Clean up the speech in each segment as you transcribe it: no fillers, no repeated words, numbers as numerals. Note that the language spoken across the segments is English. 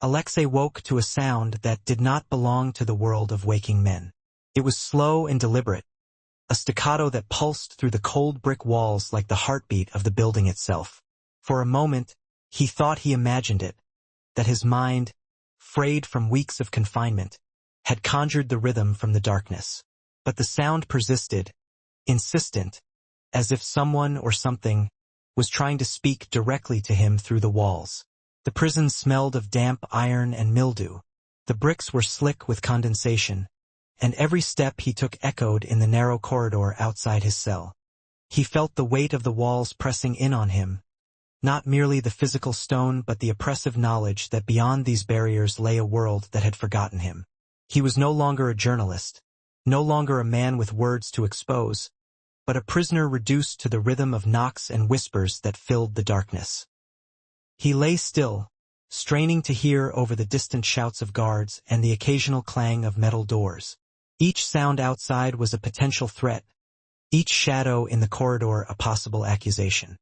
Alexei woke to a sound that did not belong to the world of waking men. It was slow and deliberate, a staccato that pulsed through the cold brick walls like the heartbeat of the building itself. For a moment, he thought he imagined it, that his mind, frayed from weeks of confinement, had conjured the rhythm from the darkness. But the sound persisted, insistent, as if someone or something was trying to speak directly to him through the walls. The prison smelled of damp iron and mildew. The bricks were slick with condensation, and every step he took echoed in the narrow corridor outside his cell. He felt the weight of the walls pressing in on him, not merely the physical stone but the oppressive knowledge that beyond these barriers lay a world that had forgotten him. He was no longer a journalist, no longer a man with words to expose, but a prisoner reduced to the rhythm of knocks and whispers that filled the darkness. He lay still, straining to hear over the distant shouts of guards and the occasional clang of metal doors. Each sound outside was a potential threat, each shadow in the corridor a possible accusation.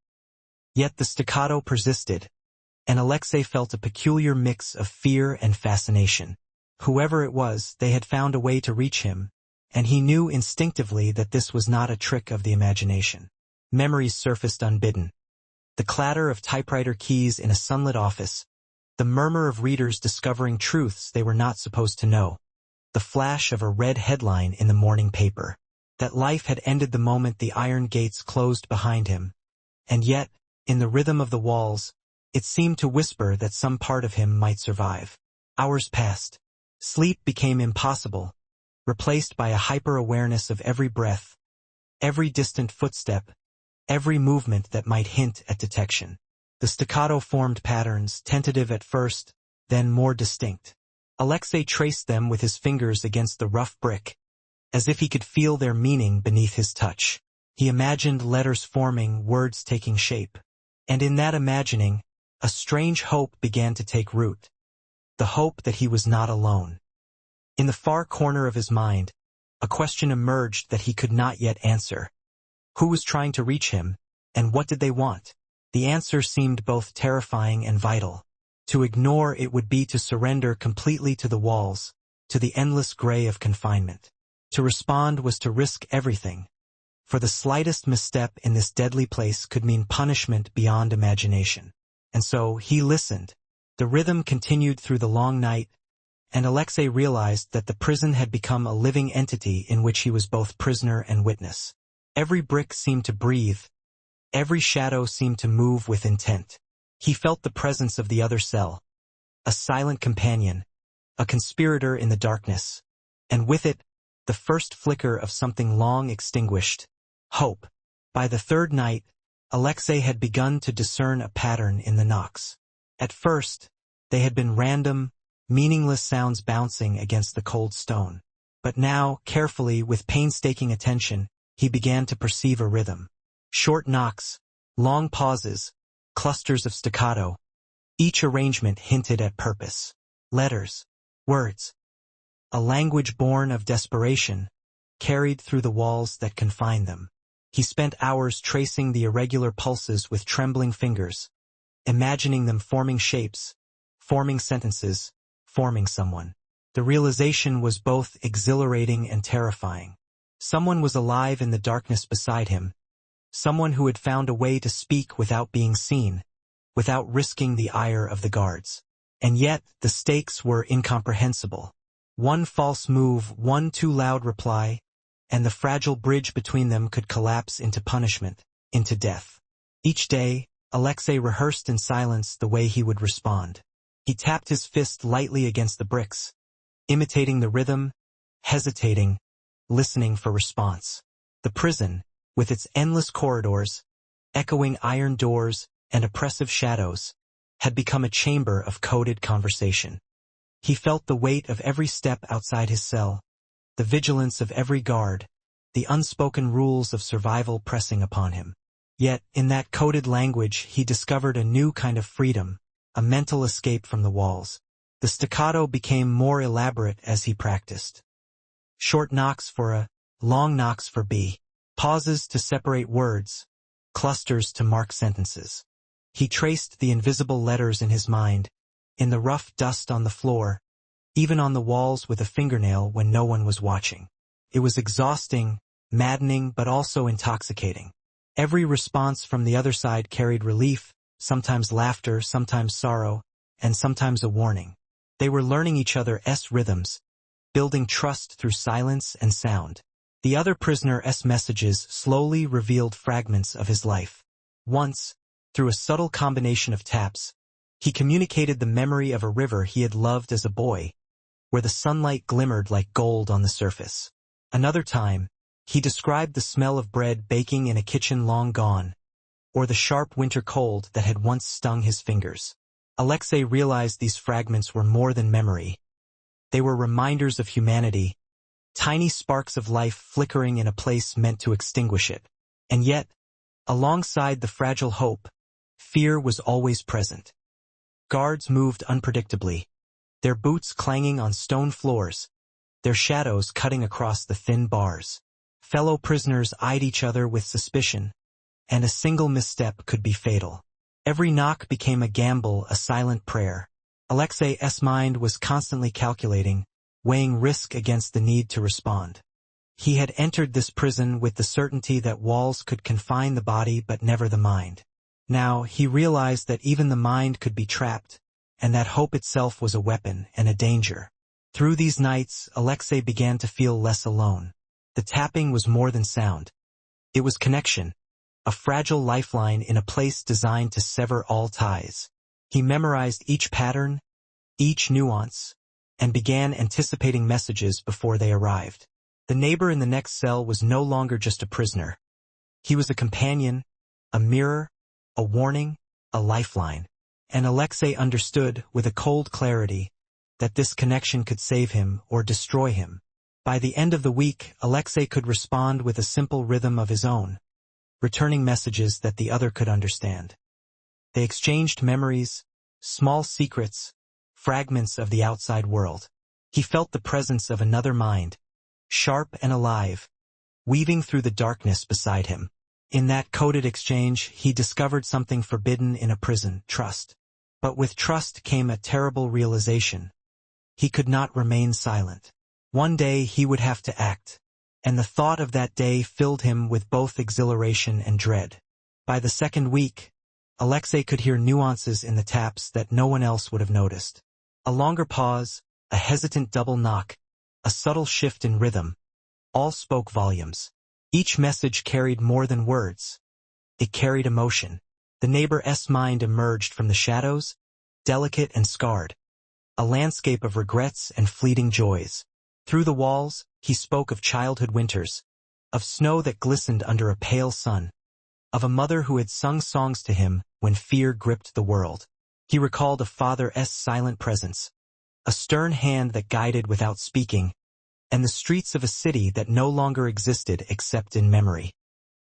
Yet the staccato persisted, and Alexei felt a peculiar mix of fear and fascination. Whoever it was, they had found a way to reach him, and he knew instinctively that this was not a trick of the imagination. Memories surfaced unbidden. The clatter of typewriter keys in a sunlit office, the murmur of readers discovering truths they were not supposed to know, the flash of a red headline in the morning paper, that life had ended the moment the iron gates closed behind him. And yet, in the rhythm of the walls, it seemed to whisper that some part of him might survive. Hours passed. Sleep became impossible, replaced by a hyper-awareness of every breath, every distant footstep, every movement that might hint at detection. The staccato formed patterns, tentative at first, then more distinct. Alexei traced them with his fingers against the rough brick, as if he could feel their meaning beneath his touch. He imagined letters forming, words taking shape. And in that imagining, a strange hope began to take root. The hope that he was not alone. In the far corner of his mind, a question emerged that he could not yet answer. Who was trying to reach him, and what did they want? The answer seemed both terrifying and vital. To ignore it would be to surrender completely to the walls, to the endless gray of confinement. To respond was to risk everything, for the slightest misstep in this deadly place could mean punishment beyond imagination. And so he listened. The rhythm continued through the long night, and Alexei realized that the prison had become a living entity in which he was both prisoner and witness. Every brick seemed to breathe. Every shadow seemed to move with intent. He felt the presence of the other cell, a silent companion, a conspirator in the darkness, and with it, the first flicker of something long extinguished, hope. By the third night, Alexei had begun to discern a pattern in the knocks. At first, they had been random, meaningless sounds bouncing against the cold stone. But now, carefully, with painstaking attention, he began to perceive a rhythm. Short knocks, long pauses, clusters of staccato. Each arrangement hinted at purpose. Letters, words. A language born of desperation, carried through the walls that confined them. He spent hours tracing the irregular pulses with trembling fingers, imagining them forming shapes, forming sentences, forming someone. The realization was both exhilarating and terrifying. Someone was alive in the darkness beside him, someone who had found a way to speak without being seen, without risking the ire of the guards. And yet, the stakes were incomprehensible. One false move, one too loud reply, and the fragile bridge between them could collapse into punishment, into death. Each day, Alexei rehearsed in silence the way he would respond. He tapped his fist lightly against the bricks, imitating the rhythm, hesitating, listening for response. The prison, with its endless corridors, echoing iron doors, and oppressive shadows, had become a chamber of coded conversation. He felt the weight of every step outside his cell, the vigilance of every guard, the unspoken rules of survival pressing upon him. Yet, in that coded language, he discovered a new kind of freedom, a mental escape from the walls. The staccato became more elaborate as he practiced. Short knocks for A, long knocks for B, pauses to separate words, clusters to mark sentences. He traced the invisible letters in his mind, in the rough dust on the floor, even on the walls with a fingernail when no one was watching. It was exhausting, maddening, but also intoxicating. Every response from the other side carried relief, sometimes laughter, sometimes sorrow, and sometimes a warning. They were learning each other's rhythms, building trust through silence and sound. The other prisoner's messages slowly revealed fragments of his life. Once, through a subtle combination of taps, he communicated the memory of a river he had loved as a boy, where the sunlight glimmered like gold on the surface. Another time, he described the smell of bread baking in a kitchen long gone, or the sharp winter cold that had once stung his fingers. Alexei realized these fragments were more than memory. They were reminders of humanity, tiny sparks of life flickering in a place meant to extinguish it. And yet, alongside the fragile hope, fear was always present. Guards moved unpredictably, their boots clanging on stone floors, their shadows cutting across the thin bars. Fellow prisoners eyed each other with suspicion, and a single misstep could be fatal. Every knock became a gamble, a silent prayer. Alexei's mind was constantly calculating, weighing risk against the need to respond. He had entered this prison with the certainty that walls could confine the body but never the mind. Now he realized that even the mind could be trapped, and that hope itself was a weapon and a danger. Through these nights, Alexei began to feel less alone. The tapping was more than sound. It was connection, a fragile lifeline in a place designed to sever all ties. He memorized each pattern, each nuance, and began anticipating messages before they arrived. The neighbor in the next cell was no longer just a prisoner. He was a companion, a mirror, a warning, a lifeline. And Alexei understood, with a cold clarity, that this connection could save him or destroy him. By the end of the week, Alexei could respond with a simple rhythm of his own, returning messages that the other could understand. They exchanged memories, small secrets, fragments of the outside world. He felt the presence of another mind, sharp and alive, weaving through the darkness beside him. In that coded exchange, he discovered something forbidden in a prison: trust. But with trust came a terrible realization. He could not remain silent. One day he would have to act, and the thought of that day filled him with both exhilaration and dread. By the second week, Alexei could hear nuances in the taps that no one else would have noticed. A longer pause, a hesitant double knock, a subtle shift in rhythm, all spoke volumes. Each message carried more than words. It carried emotion. The neighbor's mind emerged from the shadows, delicate and scarred, a landscape of regrets and fleeting joys. Through the walls, he spoke of childhood winters, of snow that glistened under a pale sun, of a mother who had sung songs to him when fear gripped the world. He recalled a father's silent presence, a stern hand that guided without speaking, and the streets of a city that no longer existed except in memory.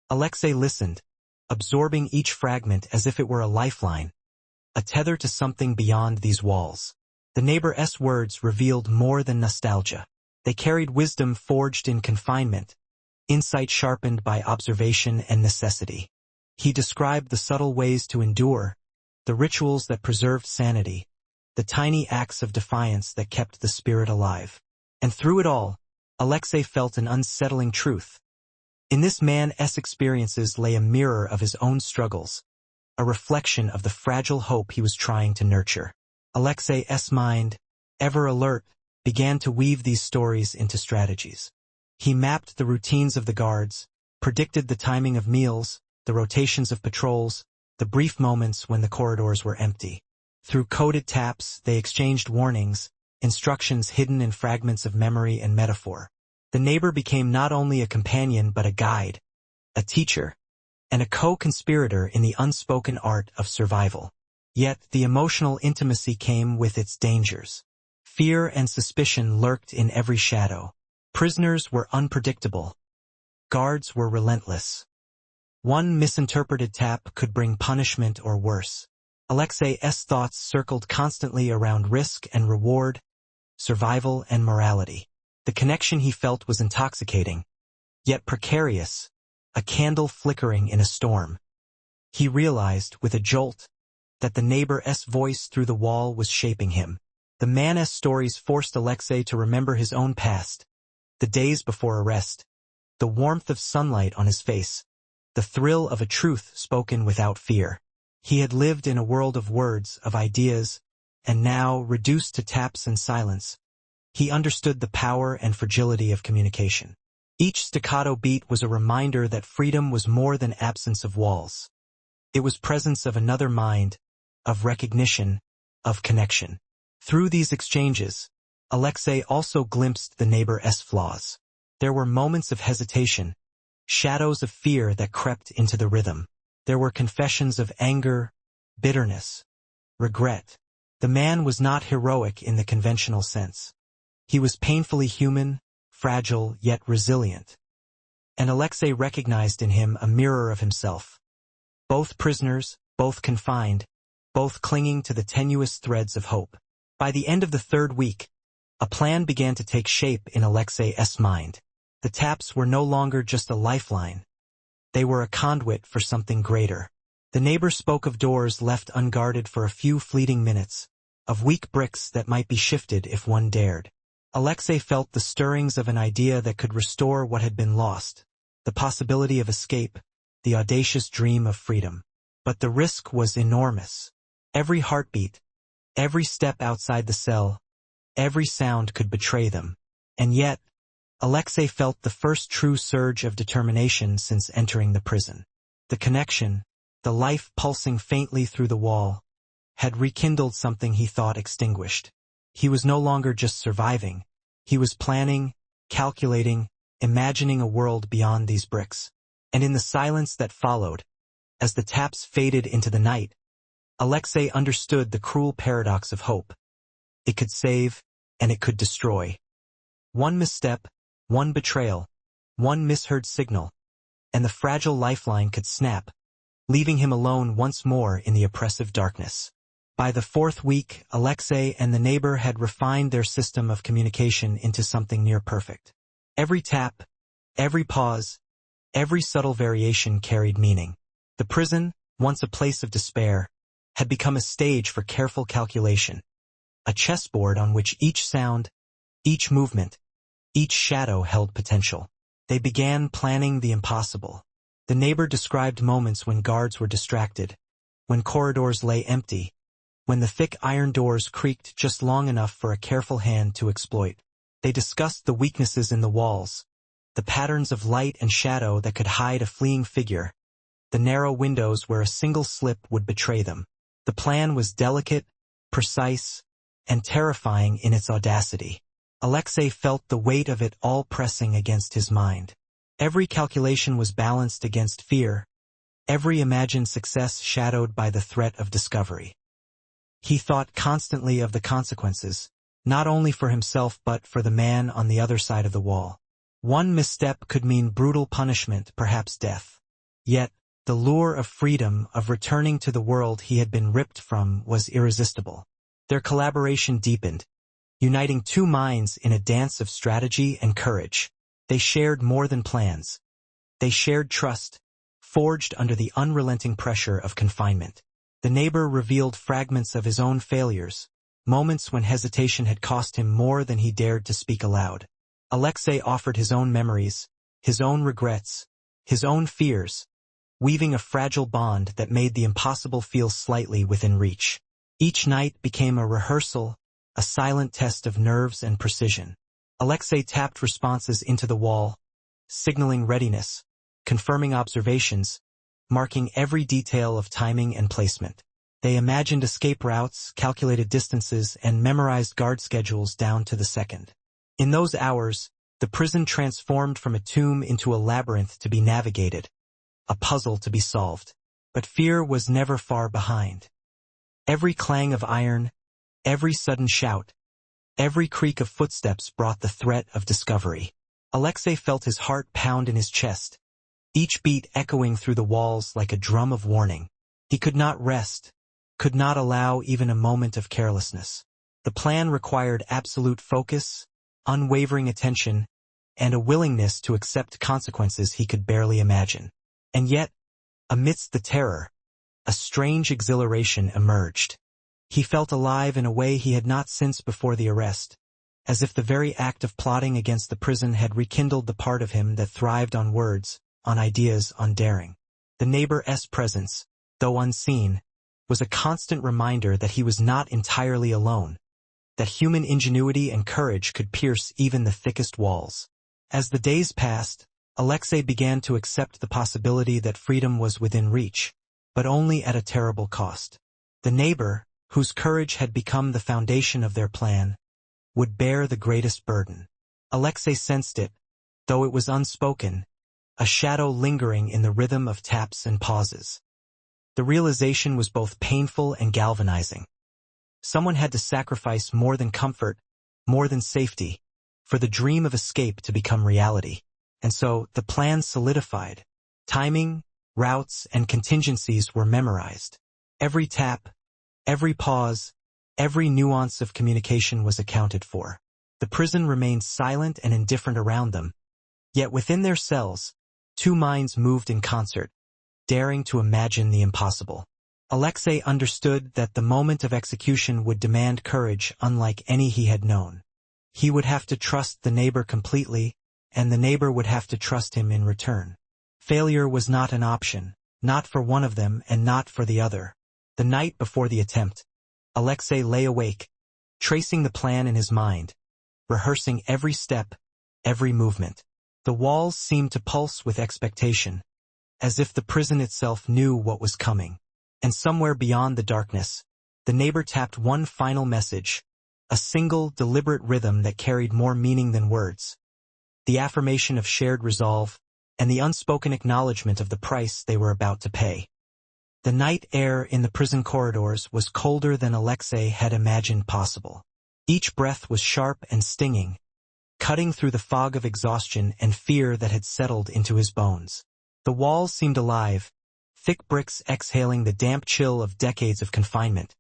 Alexei listened, absorbing each fragment as if it were a lifeline, a tether to something beyond these walls. The neighbor's words revealed more than nostalgia. They carried wisdom forged in confinement, insight sharpened by observation and necessity. He described the subtle ways to endure, the rituals that preserved sanity, the tiny acts of defiance that kept the spirit alive. And through it all, Alexei felt an unsettling truth. In this man's experiences lay a mirror of his own struggles, a reflection of the fragile hope he was trying to nurture. Alexei's mind, ever alert, began to weave these stories into strategies. He mapped the routines of the guards, predicted the timing of meals, the rotations of patrols, the brief moments when the corridors were empty. Through coded taps, they exchanged warnings, instructions hidden in fragments of memory and metaphor. The neighbor became not only a companion but a guide, a teacher, and a co-conspirator in the unspoken art of survival. Yet the emotional intimacy came with its dangers. Fear and suspicion lurked in every shadow. Prisoners were unpredictable. Guards were relentless. One misinterpreted tap could bring punishment or worse. Alexei's thoughts circled constantly around risk and reward, survival and morality. The connection he felt was intoxicating, yet precarious, a candle flickering in a storm. He realized, with a jolt, that the neighbor's voice through the wall was shaping him. The man's stories forced Alexei to remember his own past, the days before arrest, the warmth of sunlight on his face, the thrill of a truth spoken without fear. He had lived in a world of words, of ideas, and now, reduced to taps and silence, he understood the power and fragility of communication. Each staccato beat was a reminder that freedom was more than absence of walls. It was presence of another mind, of recognition, of connection. Through these exchanges, Alexei also glimpsed the neighbor's flaws. There were moments of hesitation, shadows of fear that crept into the rhythm. There were confessions of anger, bitterness, regret. The man was not heroic in the conventional sense. He was painfully human, fragile yet resilient. And Alexei recognized in him a mirror of himself. Both prisoners, both confined, both clinging to the tenuous threads of hope. By the end of the third week, a plan began to take shape in Alexei's mind. The taps were no longer just a lifeline. They were a conduit for something greater. The neighbor spoke of doors left unguarded for a few fleeting minutes, of weak bricks that might be shifted if one dared. Alexei felt the stirrings of an idea that could restore what had been lost, the possibility of escape, the audacious dream of freedom. But the risk was enormous. Every heartbeat, every step outside the cell, every sound could betray them. And yet, Alexei felt the first true surge of determination since entering the prison. The connection, the life pulsing faintly through the wall, had rekindled something he thought extinguished. He was no longer just surviving. He was planning, calculating, imagining a world beyond these bricks. And in the silence that followed, as the taps faded into the night, Alexei understood the cruel paradox of hope. It could save, and it could destroy. One misstep, one betrayal, one misheard signal, and the fragile lifeline could snap, leaving him alone once more in the oppressive darkness. By the fourth week, Alexei and the neighbor had refined their system of communication into something near perfect. Every tap, every pause, every subtle variation carried meaning. The prison, once a place of despair, had become a stage for careful calculation, a chessboard on which each sound, each movement, each shadow held potential. They began planning the impossible. The neighbor described moments when guards were distracted, when corridors lay empty, when the thick iron doors creaked just long enough for a careful hand to exploit. They discussed the weaknesses in the walls, the patterns of light and shadow that could hide a fleeing figure, the narrow windows where a single slip would betray them. The plan was delicate, precise, and terrifying in its audacity. Alexei felt the weight of it all pressing against his mind. Every calculation was balanced against fear, every imagined success shadowed by the threat of discovery. He thought constantly of the consequences, not only for himself but for the man on the other side of the wall. One misstep could mean brutal punishment, perhaps death. Yet, the lure of freedom, of returning to the world he had been ripped from, was irresistible. Their collaboration deepened, uniting two minds in a dance of strategy and courage. They shared more than plans. They shared trust, forged under the unrelenting pressure of confinement. The neighbor revealed fragments of his own failures, moments when hesitation had cost him more than he dared to speak aloud. Alexei offered his own memories, his own regrets, his own fears, weaving a fragile bond that made the impossible feel slightly within reach. Each night became a rehearsal, a silent test of nerves and precision. Alexei tapped responses into the wall, signaling readiness, confirming observations, marking every detail of timing and placement. They imagined escape routes, calculated distances, and memorized guard schedules down to the second. In those hours, the prison transformed from a tomb into a labyrinth to be navigated, a puzzle to be solved. But fear was never far behind. Every clang of iron, every sudden shout, every creak of footsteps brought the threat of discovery. Alexei felt his heart pound in his chest, each beat echoing through the walls like a drum of warning. He could not rest, could not allow even a moment of carelessness. The plan required absolute focus, unwavering attention, and a willingness to accept consequences he could barely imagine. And yet, amidst the terror, a strange exhilaration emerged. He felt alive in a way he had not since before the arrest, as if the very act of plotting against the prison had rekindled the part of him that thrived on words, on ideas, on daring. The neighbor's presence, though unseen, was a constant reminder that he was not entirely alone, that human ingenuity and courage could pierce even the thickest walls. As the days passed, Alexei began to accept the possibility that freedom was within reach, but only at a terrible cost. The neighbor, whose courage had become the foundation of their plan, would bear the greatest burden. Alexei sensed it, though it was unspoken, a shadow lingering in the rhythm of taps and pauses. The realization was both painful and galvanizing. Someone had to sacrifice more than comfort, more than safety, for the dream of escape to become reality. And so, the plan solidified. Timing, routes, and contingencies were memorized. Every tap, every pause, every nuance of communication was accounted for. The prison remained silent and indifferent around them. Yet within their cells, two minds moved in concert, daring to imagine the impossible. Alexei understood that the moment of execution would demand courage unlike any he had known. He would have to trust the neighbor completely, and the neighbor would have to trust him in return. Failure was not an option, not for one of them and not for the other. The night before the attempt, Alexei lay awake, tracing the plan in his mind, rehearsing every step, every movement. The walls seemed to pulse with expectation, as if the prison itself knew what was coming. And somewhere beyond the darkness, the neighbor tapped one final message, a single, deliberate rhythm that carried more meaning than words. The affirmation of shared resolve, and the unspoken acknowledgement of the price they were about to pay. The night air in the prison corridors was colder than Alexei had imagined possible. Each breath was sharp and stinging, cutting through the fog of exhaustion and fear that had settled into his bones. The walls seemed alive, thick bricks exhaling the damp chill of decades of confinement,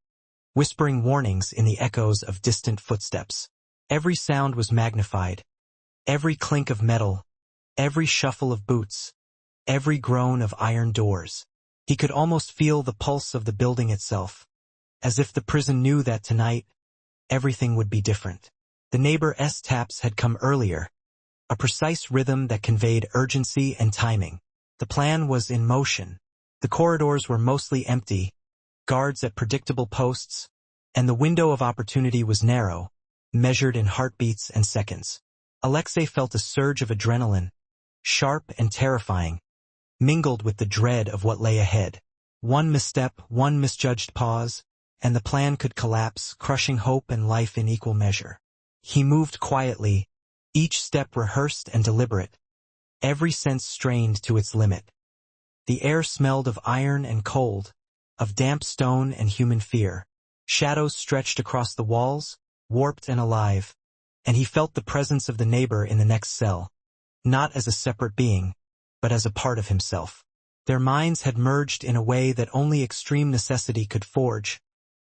whispering warnings in the echoes of distant footsteps. Every sound was magnified, every clink of metal, every shuffle of boots, every groan of iron doors. He could almost feel the pulse of the building itself, as if the prison knew that tonight, everything would be different. The neighbor's taps had come earlier, a precise rhythm that conveyed urgency and timing. The plan was in motion. The corridors were mostly empty, guards at predictable posts, and the window of opportunity was narrow, measured in heartbeats and seconds. Alexei felt a surge of adrenaline, sharp and terrifying, mingled with the dread of what lay ahead. One misstep, one misjudged pause, and the plan could collapse, crushing hope and life in equal measure. He moved quietly, each step rehearsed and deliberate, every sense strained to its limit. The air smelled of iron and cold, of damp stone and human fear. Shadows stretched across the walls, warped and alive, and he felt the presence of the neighbor in the next cell, not as a separate being, but as a part of himself. Their minds had merged in a way that only extreme necessity could forge,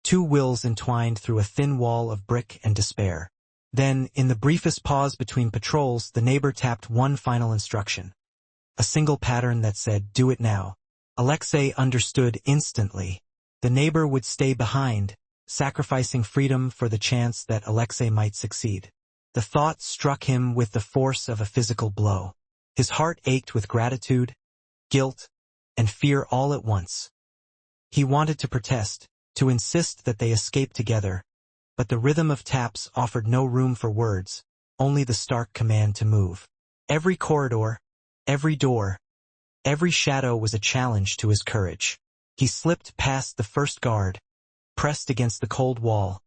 two wills entwined through a thin wall of brick and despair. Then, in the briefest pause between patrols, the neighbor tapped one final instruction. A single pattern that said, "Do it now." Alexei understood instantly. The neighbor would stay behind, sacrificing freedom for the chance that Alexei might succeed. The thought struck him with the force of a physical blow. His heart ached with gratitude, guilt, and fear all at once. He wanted to protest, to insist that they escape together, but the rhythm of taps offered no room for words, only the stark command to move. Every corridor, every door, every shadow was a challenge to his courage. He slipped past the first guard, pressed against the cold wall,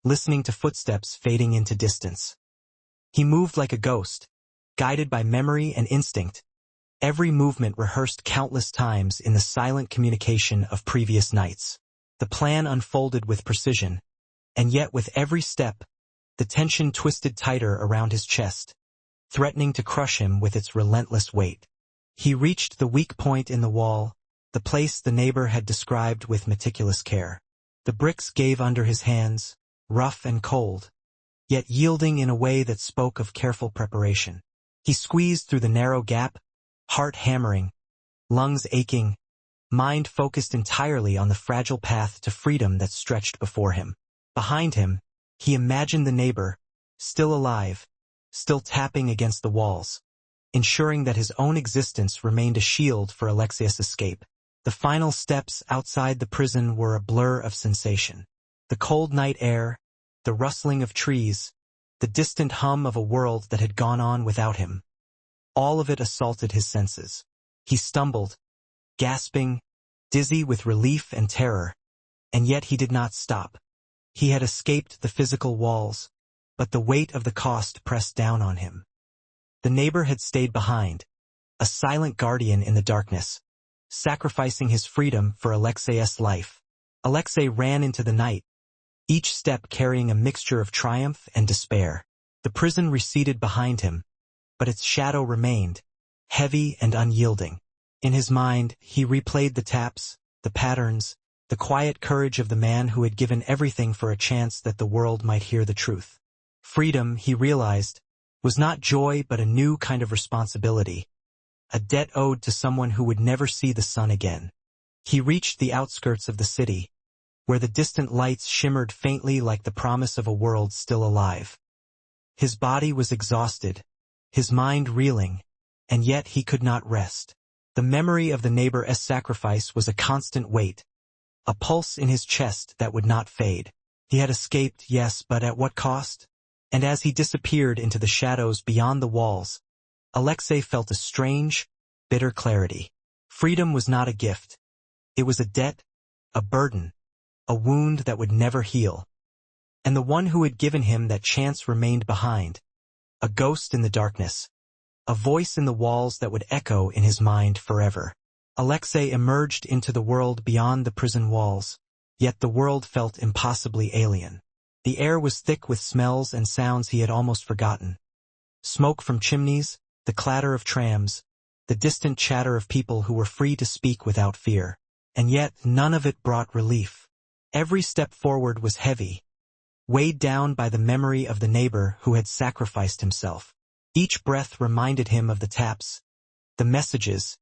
listening to footsteps fading into distance. He moved like a ghost, guided by memory and instinct, every movement rehearsed countless times in the silent communication of previous nights. The plan unfolded with precision, and yet with every step, the tension twisted tighter around his chest, threatening to crush him with its relentless weight. He reached the weak point in the wall, the place the neighbor had described with meticulous care. The bricks gave under his hands, rough and cold, yet yielding in a way that spoke of careful preparation. He squeezed through the narrow gap, heart hammering, lungs aching, mind focused entirely on the fragile path to freedom that stretched before him. Behind him, he imagined the neighbor, still alive, still tapping against the walls, ensuring that his own existence remained a shield for Alexei's escape. The final steps outside the prison were a blur of sensation. The cold night air, the rustling of trees, the distant hum of a world that had gone on without him. All of it assaulted his senses. He stumbled, gasping, dizzy with relief and terror, and yet he did not stop. He had escaped the physical walls, but the weight of the cost pressed down on him. The neighbor had stayed behind, a silent guardian in the darkness, sacrificing his freedom for Alexei's life. Alexei ran into the night, each step carrying a mixture of triumph and despair. The prison receded behind him, but its shadow remained, heavy and unyielding. In his mind, he replayed the taps, the patterns, the quiet courage of the man who had given everything for a chance that the world might hear the truth. Freedom, he realized, was not joy but a new kind of responsibility, a debt owed to someone who would never see the sun again. He reached the outskirts of the city, where the distant lights shimmered faintly like the promise of a world still alive. His body was exhausted, his mind reeling, and yet he could not rest. The memory of the neighbor's sacrifice was a constant weight, a pulse in his chest that would not fade. He had escaped, yes, but at what cost? And as he disappeared into the shadows beyond the walls, Alexei felt a strange, bitter clarity. Freedom was not a gift. It was a debt, a burden, a wound that would never heal. And the one who had given him that chance remained behind, a ghost in the darkness, a voice in the walls that would echo in his mind forever. Alexei emerged into the world beyond the prison walls, yet the world felt impossibly alien. The air was thick with smells and sounds he had almost forgotten. Smoke from chimneys, the clatter of trams, the distant chatter of people who were free to speak without fear. And yet none of it brought relief. Every step forward was heavy, weighed down by the memory of the neighbor who had sacrificed himself. Each breath reminded him of the taps, the messages,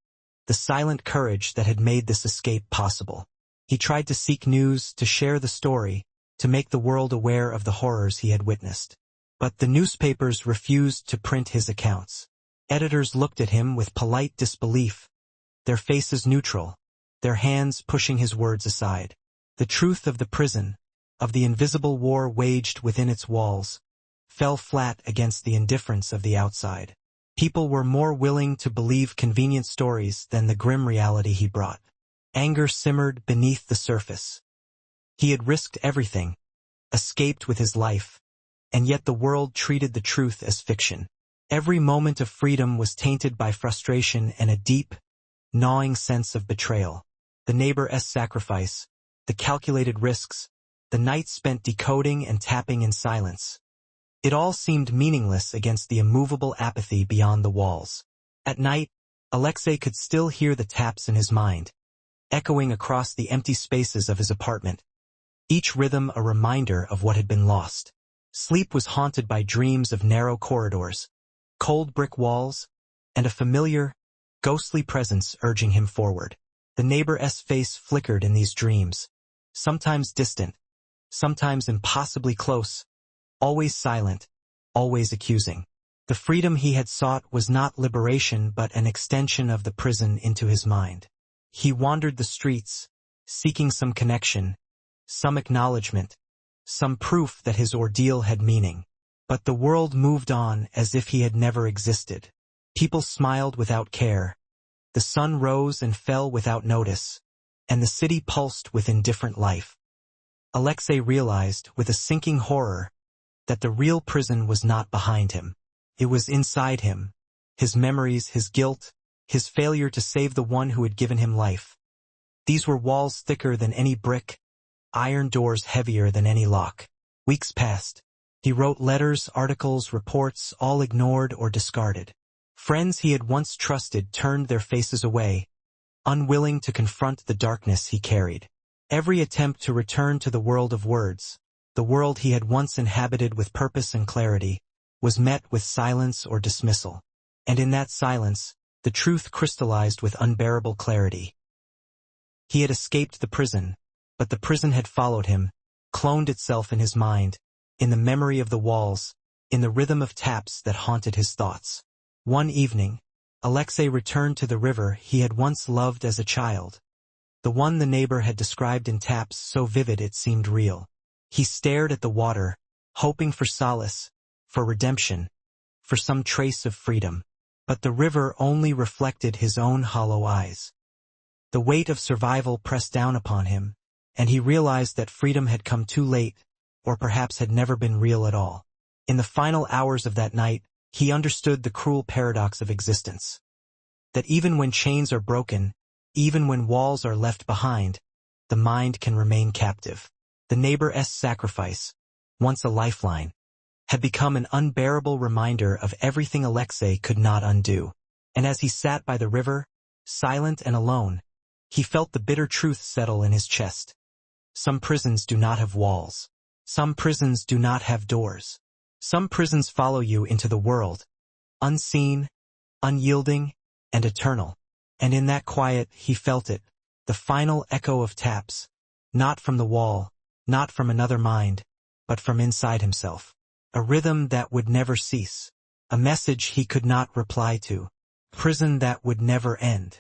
the silent courage that had made this escape possible. He tried to seek news, to share the story, to make the world aware of the horrors he had witnessed. But the newspapers refused to print his accounts. Editors looked at him with polite disbelief, their faces neutral, their hands pushing his words aside. The truth of the prison, of the invisible war waged within its walls, fell flat against the indifference of the outside. People were more willing to believe convenient stories than the grim reality he brought. Anger simmered beneath the surface. He had risked everything, escaped with his life, and yet the world treated the truth as fiction. Every moment of freedom was tainted by frustration and a deep, gnawing sense of betrayal. The neighbor's sacrifice, the calculated risks, the nights spent decoding and tapping in silence. It all seemed meaningless against the immovable apathy beyond the walls. At night, Alexei could still hear the taps in his mind, echoing across the empty spaces of his apartment, each rhythm a reminder of what had been lost. Sleep was haunted by dreams of narrow corridors, cold brick walls, and a familiar, ghostly presence urging him forward. The neighbor's face flickered in these dreams, sometimes distant, sometimes impossibly close, always silent, always accusing. The freedom he had sought was not liberation but an extension of the prison into his mind. He wandered the streets, seeking some connection, some acknowledgement, some proof that his ordeal had meaning. But the world moved on as if he had never existed. People smiled without care. The sun rose and fell without notice, and the city pulsed with indifferent life. Alexei realized, with a sinking horror, that the real prison was not behind him. It was inside him, his memories, his guilt, his failure to save the one who had given him life. These were walls thicker than any brick, iron doors heavier than any lock. Weeks passed. He wrote letters, articles, reports, all ignored or discarded. Friends he had once trusted turned their faces away, unwilling to confront the darkness he carried. Every attempt to return to the world of words, the world he had once inhabited with purpose and clarity, was met with silence or dismissal. And in that silence, the truth crystallized with unbearable clarity. He had escaped the prison, but the prison had followed him, cloned itself in his mind, in the memory of the walls, in the rhythm of taps that haunted his thoughts. One evening, Alexei returned to the river he had once loved as a child, the one the neighbor had described in taps so vivid it seemed real. He stared at the water, hoping for solace, for redemption, for some trace of freedom. But the river only reflected his own hollow eyes. The weight of survival pressed down upon him, and he realized that freedom had come too late, or perhaps had never been real at all. In the final hours of that night, he understood the cruel paradox of existence. That even when chains are broken, even when walls are left behind, the mind can remain captive. The neighbor's sacrifice, once a lifeline, had become an unbearable reminder of everything Alexei could not undo. And as he sat by the river, silent and alone, he felt the bitter truth settle in his chest. Some prisons do not have walls. Some prisons do not have doors. Some prisons follow you into the world, unseen, unyielding, and eternal. And in that quiet he felt it, the final echo of taps, not from the wall, not from another mind, but from inside himself. A rhythm that would never cease. A message he could not reply to. Prison that would never end.